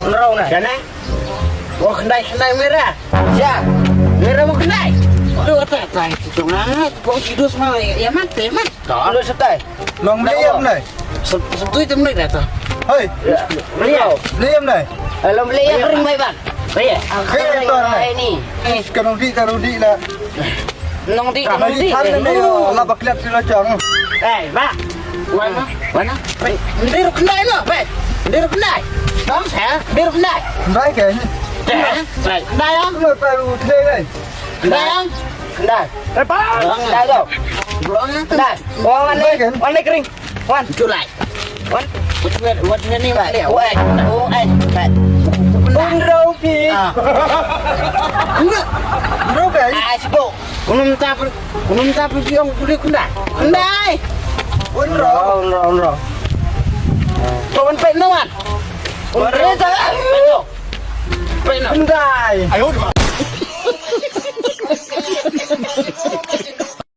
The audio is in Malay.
Rau này. Kan? Wah, kendai merah. Ya. Merah mau kendai. Aduh, tai itu ngat. Kok hidup semua ya mati, mat. Kalau setai. Lòng liêm này. Satu itu menit dah tu. Hơi, Beliau. liêm này. Kalau beli yang kering baik bang. Baik. Kering tuan này. Ini. Cà rô đi là Nong di, cả mấy đi thắt lên đây là bạc liệt là chẳng. Bang. Mana? Baik. Dia kendai lo, baik. Dia kendai. Đón sẽ dia kendai. Đấy kìa. Baik. Kendai không? Người phải thế này. Kendai không? Kendai. Đây ba. Kendai đâu? Kendai. Wan ni kering. Wan, culai. Wan, buat ni mak dia. Baik. Bún rau phi. Enggak. Rau kìa. Sibuk. Kunum tak pergi orang kulit kendai. Kendai. Bún rau. Kau pen no man. Pen no. Kendai. Ayo.